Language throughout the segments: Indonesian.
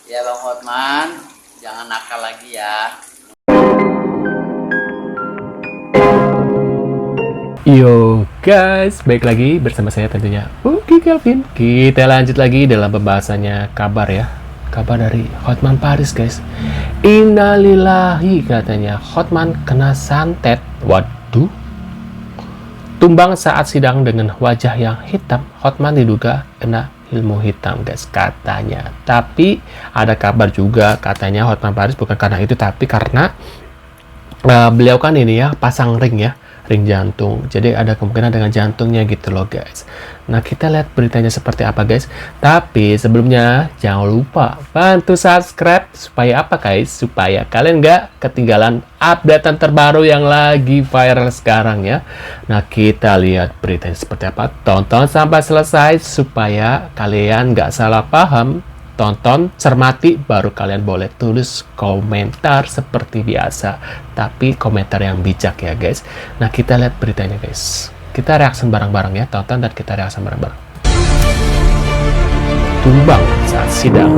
Ya Bang Hotman, jangan nakal lagi ya. Yo guys, baik lagi bersama saya tentunya Uki Kelvin. Kita lanjut lagi dalam pembahasannya kabar ya. Kabar dari Hotman Paris guys. Innalillahi katanya, Hotman kena santet. Waduh. Tumbang saat sidang dengan wajah yang hitam. Hotman diduga kena ilmu hitam guys katanya. Tapi ada kabar juga katanya Hotman Paris bukan karena itu, tapi karena beliau kan ini ya pasang ring ya, ring jantung. Jadi ada kemungkinan dengan jantungnya gitu loh guys. Nah kita lihat beritanya seperti apa guys. Tapi sebelumnya jangan lupa bantu subscribe supaya apa guys? Supaya kalian nggak ketinggalan updatean terbaru yang lagi viral sekarang ya. Nah kita lihat beritanya seperti apa. Tonton sampai selesai supaya kalian nggak salah paham. Tonton, cermati, baru kalian boleh tulis komentar seperti biasa. Tapi komentar yang bijak ya guys. Nah kita lihat beritanya guys. Kita reaksi bareng-bareng ya. Tonton dan kita reaksi bareng-bareng. Tumbang saat sidang.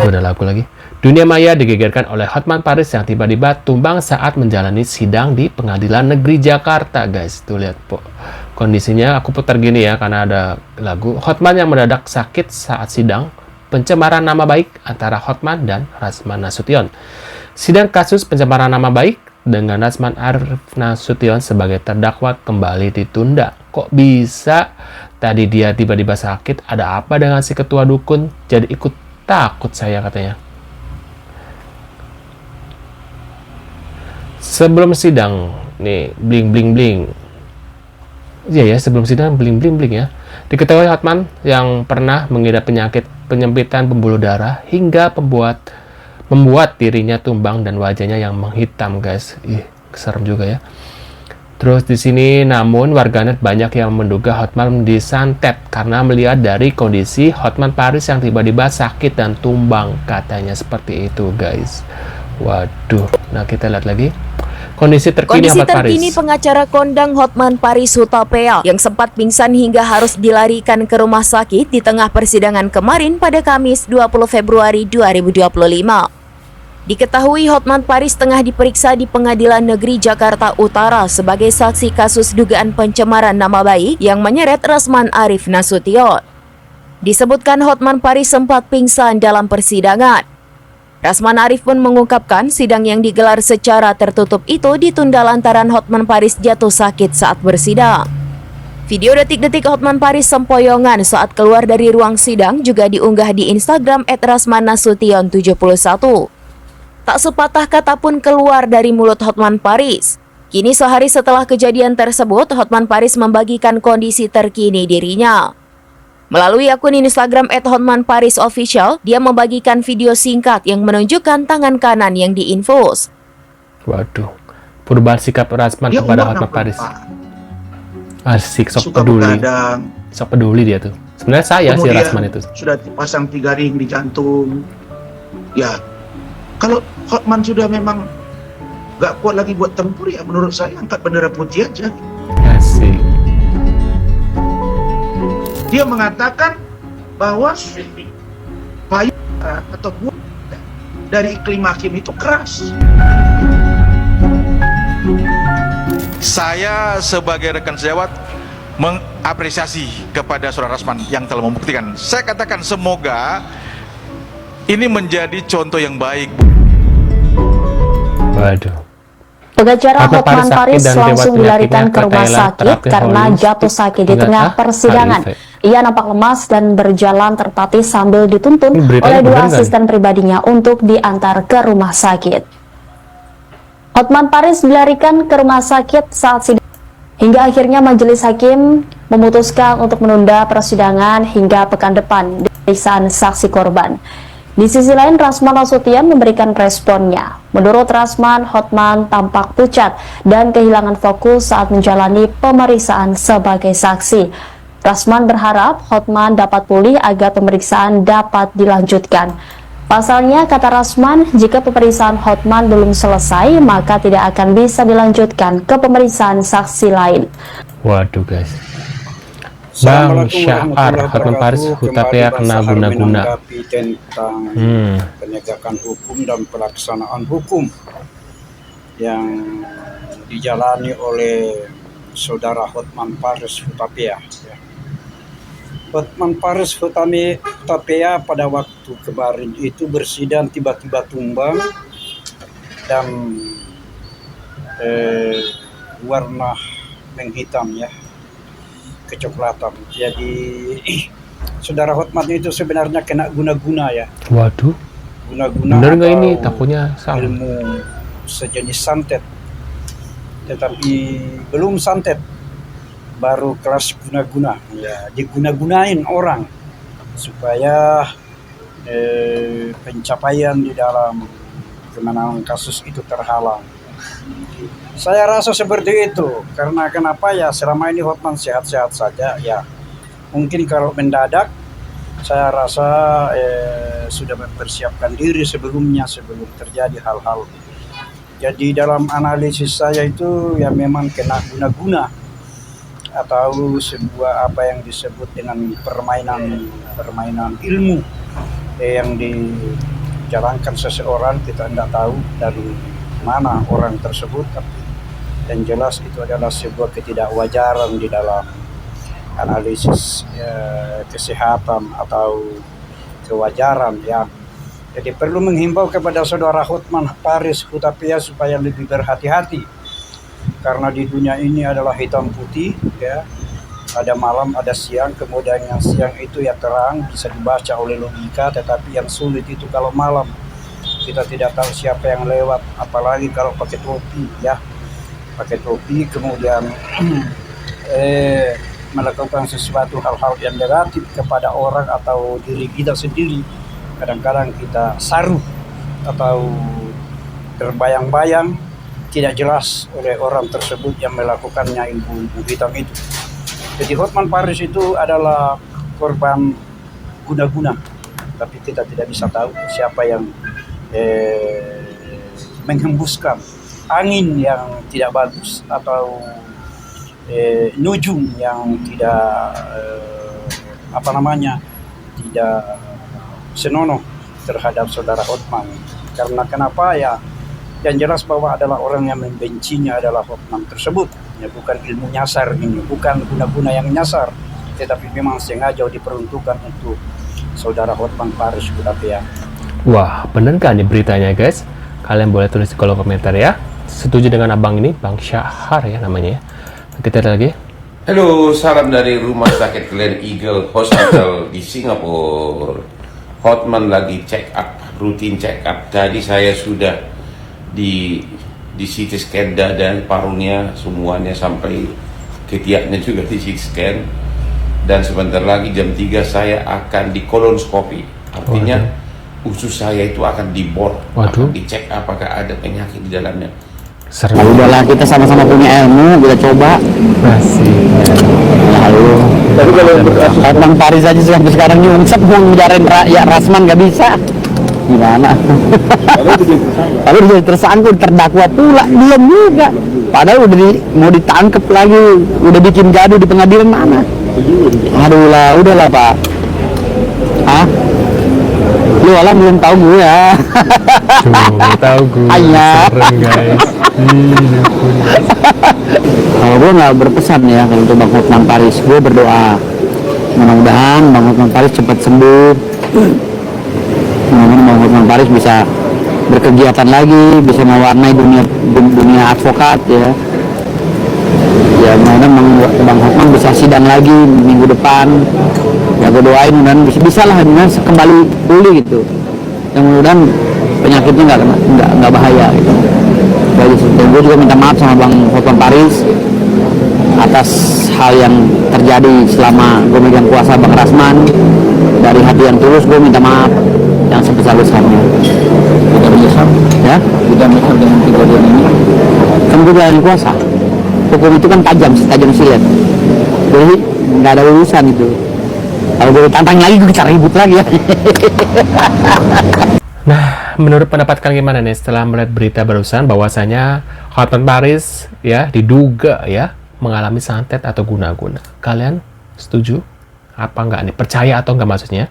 Aduh ada lagu lagi. Dunia maya digegerkan oleh Hotman Paris yang tiba-tiba tumbang saat menjalani sidang di Pengadilan Negeri Jakarta guys. Tuh lihat po. Kondisinya aku putar gini ya karena ada lagu. Hotman yang mendadak sakit saat sidang pencemaran nama baik antara Hotman dan Rasman Nasution. Sidang kasus pencemaran nama baik dengan Rasman Arif Nasution sebagai terdakwa kembali ditunda. Kok bisa? Tadi dia tiba-tiba sakit, ada apa dengan si ketua dukun? Jadi ikut takut saya katanya. Sebelum sidang, nih bling bling bling. Iya ya, sebelum sidang bling bling bling ya. Diketahui Hotman yang pernah mengidap penyakit penyempitan pembuluh darah hingga membuat dirinya tumbang dan wajahnya yang menghitam guys. Ih, serem juga ya. Terus di sini namun warganet banyak yang menduga Hotman disantet karena melihat dari kondisi Hotman Paris yang tiba-tiba sakit dan tumbang katanya seperti itu guys. Waduh. Nah kita lihat lagi. Kondisi terkini pengacara kondang Hotman Paris Hutapea yang sempat pingsan hingga harus dilarikan ke rumah sakit di tengah persidangan kemarin pada Kamis 20 Februari 2025. Diketahui Hotman Paris tengah diperiksa di Pengadilan Negeri Jakarta Utara sebagai saksi kasus dugaan pencemaran nama baik yang menyeret Rasman Arif Nasution. Disebutkan Hotman Paris sempat pingsan dalam persidangan. Rasman Arif pun mengungkapkan sidang yang digelar secara tertutup itu ditunda lantaran Hotman Paris jatuh sakit saat bersidang. Video detik-detik Hotman Paris sempoyongan saat keluar dari ruang sidang juga diunggah di Instagram @rasmannasution71. Tak sepatah kata pun keluar dari mulut Hotman Paris. Kini sehari setelah kejadian tersebut, Hotman Paris membagikan kondisi terkini dirinya. Melalui akun Instagram @hotmanparisofficial, dia membagikan video singkat yang menunjukkan tangan kanan yang diinfus. Waduh, perubahan sikap Rasman kepada Hotman Paris. Asik, sok peduli. Sok peduli dia tuh. Sebenarnya saya si Rasman itu. Sudah dipasang 3 ring di jantung. Ya, kalau Hotman sudah memang gak kuat lagi buat tempur, ya menurut saya angkat bendera putih aja. Asik. Dia mengatakan bahwa payung atau buah dari iklim hakim itu keras. Saya sebagai rekan sejawat mengapresiasi kepada Saudara Rasman yang telah membuktikan. Saya katakan semoga ini menjadi contoh yang baik. Waduh. Pengacara Hotman Paris langsung dilarikan ke rumah sakit karena jatuh sakit di tengah persidangan. Ia nampak lemas dan berjalan tertatih sambil dituntun oleh 2 asisten pribadinya untuk diantar ke rumah sakit. Hotman Paris dilarikan ke rumah sakit saat sidang hingga akhirnya majelis hakim memutuskan untuk menunda persidangan hingga pekan depan pemeriksaan saksi korban. Di sisi lain, Rasman Nasution memberikan responnya. Menurut Rasman, Hotman tampak pucat dan kehilangan fokus saat menjalani pemeriksaan sebagai saksi. Rasman berharap Hotman dapat pulih agar pemeriksaan dapat dilanjutkan. Pasalnya, kata Rasman, jika pemeriksaan Hotman belum selesai, maka tidak akan bisa dilanjutkan ke pemeriksaan saksi lain. Waduh guys. Bang Syahar, Hotman Paris Hutapea kena guna-guna. Menanggapi tentang penegakan hukum dan pelaksanaan hukum yang dijalani oleh saudara Hotman Paris Hutapea. Hotman Paris Hutapea pada waktu kemarin itu bersidang tiba-tiba tumbang dan warna menghitam ya, kecoklatan. Jadi saudara Hotman itu sebenarnya kena guna-guna ya. Waduh. Guna-guna. Bener nggak ini? Takutnya salah. Ilmu sejenis santet, tetapi belum santet, baru kelas guna-guna. Ya, diguna-gunain orang supaya pencapaian di dalam kemenangan kasus itu terhalang. Saya rasa seperti itu, karena kenapa ya, selama ini Hotman sehat-sehat saja ya. Mungkin kalau mendadak, saya rasa sudah mempersiapkan diri sebelumnya sebelum terjadi hal-hal. Jadi dalam analisis saya itu ya memang kena guna-guna atau sebuah apa yang disebut dengan permainan ilmu yang dijalankan seseorang. Kita tidak tahu dari mana orang tersebut, tapi yang jelas itu adalah sebuah ketidakwajaran di dalam analisis kesehatan atau kewajaran ya. Jadi perlu menghimbau kepada saudara Hotman Paris Hutapea supaya lebih berhati-hati, karena di dunia ini adalah hitam putih ya, ada malam ada siang, kemudian yang siang itu ya terang bisa dibaca oleh logika, tetapi yang sulit itu kalau malam kita tidak tahu siapa yang lewat, apalagi kalau pakai topi ya, pakai topi kemudian melakukan sesuatu hal-hal yang negatif kepada orang atau diri kita sendiri. Kadang-kadang kita saruh atau terbayang-bayang tidak jelas oleh orang tersebut yang melakukannya ilmu hitam itu. Jadi Hotman Paris itu adalah korban guna-guna, tapi kita tidak bisa tahu siapa yang menghembuskan angin yang tidak bagus atau nujum yang tidak tidak senonoh terhadap saudara Hotman. Karena kenapa ya, yang jelas bahwa adalah orang yang membencinya adalah Hotman tersebut ya, bukan ilmu nyasar ini, bukan guna-guna yang nyasar, tetapi memang sengaja diperuntukkan untuk saudara Hotman Paris Hutapea. Wah, bener kan nih beritanya guys? Kalian boleh tulis di kolom komentar ya. Setuju dengan abang ini, Bang Syahar ya namanya ya. Kita lihat lagi. Halo, salam dari Rumah Sakit Glen Eagle Hospital di Singapura. Hotman lagi check up, rutin check up. Tadi saya sudah di CT scan dada, parunya, semuanya sampai ketiaknya juga di CT scan. Dan sebentar lagi jam 3 saya akan di kolonoskopi. Artinya usus saya itu akan dibor, akan dicek apakah ada penyakit di dalamnya. Seru. Udahlah, kita sama-sama punya ilmu, kita coba. Masih. Lalu, tapi kalau Hotman Paris aja sampai sekarang nyungsep mau ngejarin ya Rasman nggak bisa. Gimana? Kalau udah tersangka, terdakwa pula, belum juga. Padahal udah mau ditangkap lagi, udah bikin gaduh di pengadilan mana? Aduh lah, udahlah Pak. Hah? Lu alam belum tahu gue ya. Cuma tahu gue. Serem guys. Kalau gue nggak berpesan ya kalau untuk Bang Hotman Paris, gue berdoa mudah-mudahan Bang Hotman Paris cepat sembuh, mudah-mudahan Bang Hotman Paris bisa berkegiatan lagi, bisa mewarnai dunia advokat ya. Ya mudah-mudahan Bang Hotman bisa sidang lagi minggu depan. Ya gue doain mudah-mudahan bisa lah kembali pulih gitu. Yang mudah-mudahan penyakitnya nggak bahaya gitu. Dan gue juga minta maaf sama Bang Hotman Paris atas hal yang terjadi selama gue megang kuasa Bang Rasman. Dari hati yang tulus gue minta maaf yang sebesar-besarnya. Kita menyesal ya, kita menyesal dengan kejadian ini. Kan gue jalan kuasa, hukum itu kan tajam silet, jadi nggak ada urusan itu. Kalau gue tantang lagi, gue bisa ribut lagi ya. Nah, menurut pendapat kalian gimana nih setelah melihat berita barusan bahwasanya Hotman Paris ya diduga ya mengalami santet atau guna-guna? Kalian Setuju? Apa enggak nih? Percaya atau enggak maksudnya?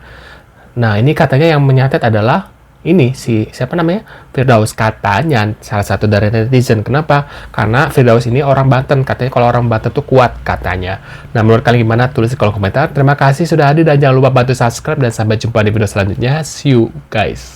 Nah, ini katanya yang menyatet adalah ini siapa namanya? Firdaus, katanya salah satu dari netizen. Kenapa? Karena Firdaus ini orang Banten, katanya kalau orang Banten tuh kuat katanya. Nah, menurut kalian gimana? Tulis di kolom komentar. Terima kasih sudah hadir dan jangan lupa bantu subscribe dan sampai jumpa di video selanjutnya. See you guys.